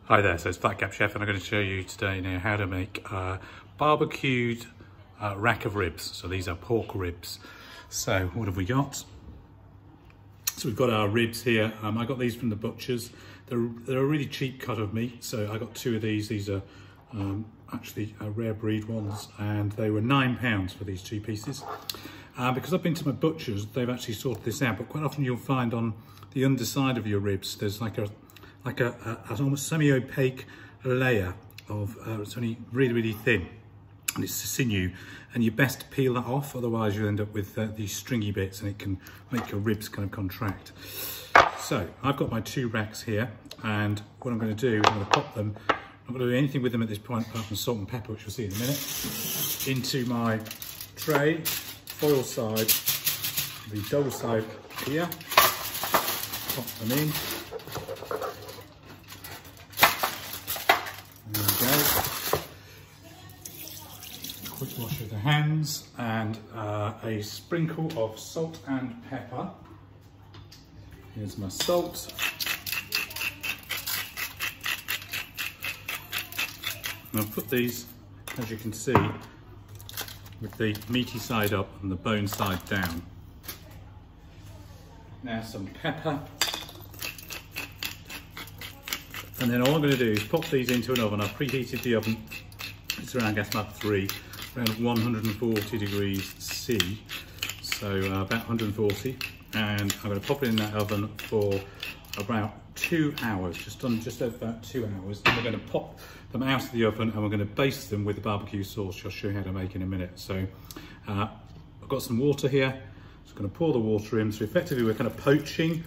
Hi there, so it's Fat Cap Chef and I'm going to show you today now how to make barbecued rack of ribs. So these are pork ribs. So what have we got? So we've got our ribs here. I got these from the butchers. They're a really cheap cut of meat. So I got two of these. These are actually rare breed ones and they were £9 for these two pieces. Because I've been to my butchers, they've actually sorted this out, but quite often you'll find on the underside of your ribs, there's like an almost semi-opaque layer of, it's only really thin, and it's sinew, and you best peel that off, otherwise you'll end up with these stringy bits and it can make your ribs kind of contract. So I've got my two racks here, and what I'm going to do is I'm going to pop them, I'm not going to do anything with them at this point apart from salt and pepper, which you'll see in a minute, into my tray, foil side, the double side here, pop them in. There we go. Quick wash of the hands and a sprinkle of salt and pepper. Here's my salt. And I'll put these, as you can see, with the meaty side up and the bone side down. Now some pepper. And then all I'm going to do is pop these into an oven. I've preheated the oven. It's around gas mark 3, around 140 degrees C, so about 140. And I'm going to pop it in that oven for about 2 hours, just over about 2 hours. Then we're going to pop them out of the oven and we're going to baste them with the barbecue sauce, which I'll show you how to make in a minute. So I've got some water here. Just going to pour the water in. So effectively we're kind of poaching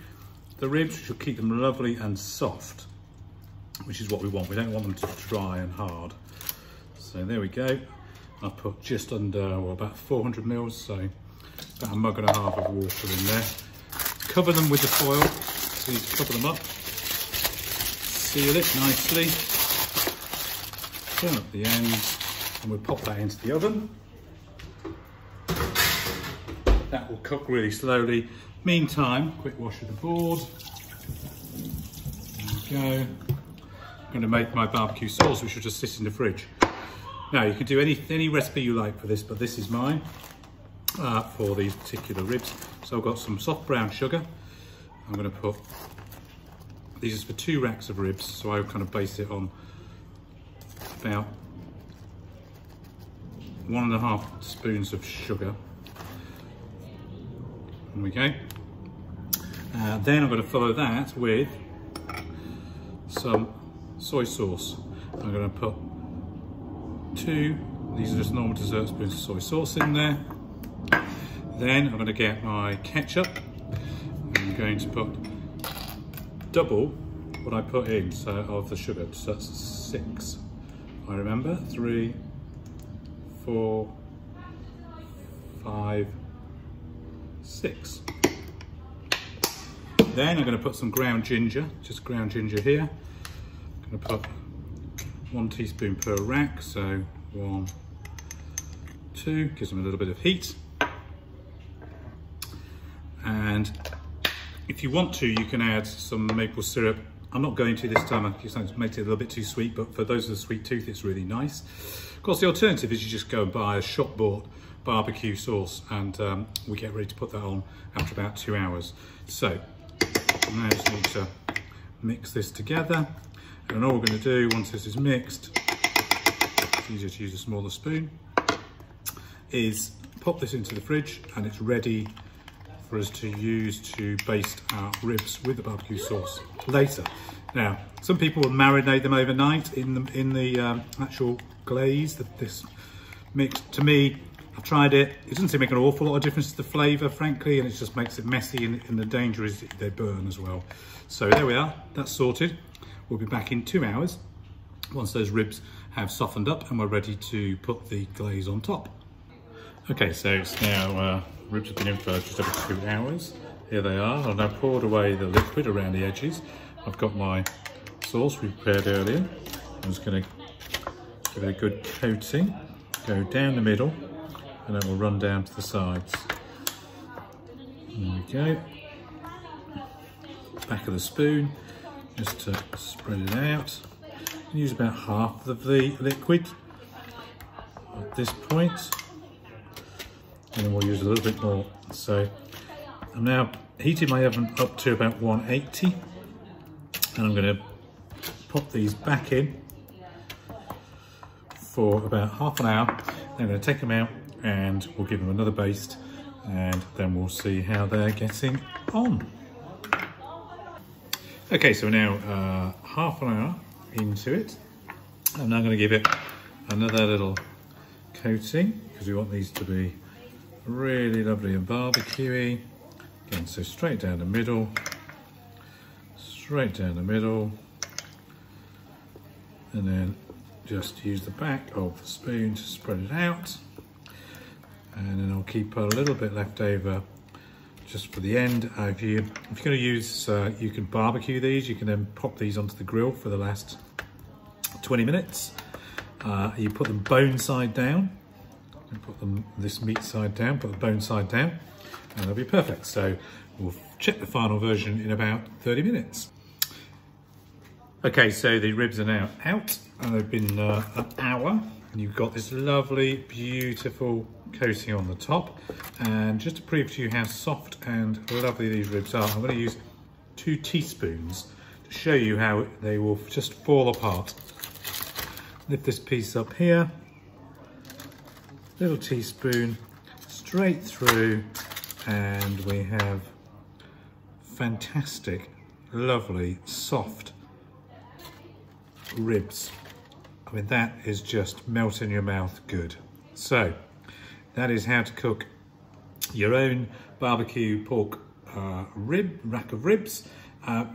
the ribs, which will keep them lovely and soft, which is what we want. We don't want them to dry and hard. So there we go. I've put just under, well, about 400 mils, so about a mug and a half of water in there. Cover them with the foil. Please cover them up. Seal it nicely. Turn up the ends, and we'll pop that into the oven. That will cook really slowly. Meantime, quick wash of the board. There we go. I'm going to make my barbecue sauce, which will just sit in the fridge. Now you can do any recipe you like for this, but this is mine for these particular ribs. So I've got some soft brown sugar. I'm going to put, these are for 2 racks of ribs, so I'll kind of base it on about 1.5 spoons of sugar. There we go. Then I'm going to follow that with some soy sauce. I'm going to put 2, these are just normal dessert spoons of soy sauce in there. Then I'm going to get my ketchup. I'm going to put double what I put in, so of the sugar, so that's 6. I remember 3, 4, 5, 6. Then I'm going to put some ground ginger, just ground ginger here. I'm going to put 1 teaspoon per rack, so 1, 2, gives them a little bit of heat. And if you want to, you can add some maple syrup. I'm not going to this time, I just make it a little bit too sweet, but for those with a sweet tooth, it's really nice. Of course, the alternative is you just go and buy a shop-bought barbecue sauce, and we get ready to put that on after about 2 hours. So now I just need to mix this together. And all we're going to do, once this is mixed, it's easier to use a smaller spoon, is pop this into the fridge, and it's ready for us to use to baste our ribs with the barbecue sauce later. Now, some people will marinate them overnight in the actual glaze, this mix. To me, I've tried it. It doesn't seem to make an awful lot of difference to the flavour, frankly, and it just makes it messy, and the danger is that they burn as well. So there we are, that's sorted. We'll be back in 2 hours once those ribs have softened up and we're ready to put the glaze on top. Okay, so it's now, ribs have been in for just over 2 hours. Here they are. I've now poured away the liquid around the edges. I've got my sauce we prepared earlier. I'm just going to give it a good coating, go down the middle, and then we'll run down to the sides. There we go. Back of the spoon, just to spread it out. Use about half of the liquid at this point, and then we'll use a little bit more. So I'm now heating my oven up to about 180, and I'm going to pop these back in for about half an hour. Then I'm going to take them out and we'll give them another baste, and then we'll see how they're getting on. Okay, so we're now half an hour into it. I'm now going to give it another little coating because we want these to be really lovely and barbecuey. Again, so straight down the middle, straight down the middle, and then just use the back of the spoon to spread it out. And then I'll keep a little bit left over just for the end. If you're going to use, you can barbecue these. You can then pop these onto the grill for the last 20 minutes. You put them bone side down, and put them this meat side down, put the bone side down, and they'll be perfect. So we'll check the final version in about 30 minutes. Okay, so the ribs are now out, and they've been an hour, and you've got this lovely, beautiful coating on the top. And just to prove to you how soft and lovely these ribs are, I'm going to use 2 teaspoons to show you how they will just fall apart. Lift this piece up here, little teaspoon, straight through, and we have fantastic, lovely, soft ribs. I mean, that is just melt in your mouth good. So that is how to cook your own barbecue pork rack of ribs.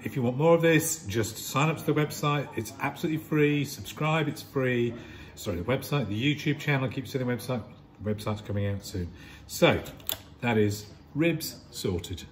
If you want more of this, just sign up to the website. It's absolutely free. Subscribe, it's free. Sorry, the website, the YouTube channel, keep saying the website. The website's coming out soon. So that is ribs sorted.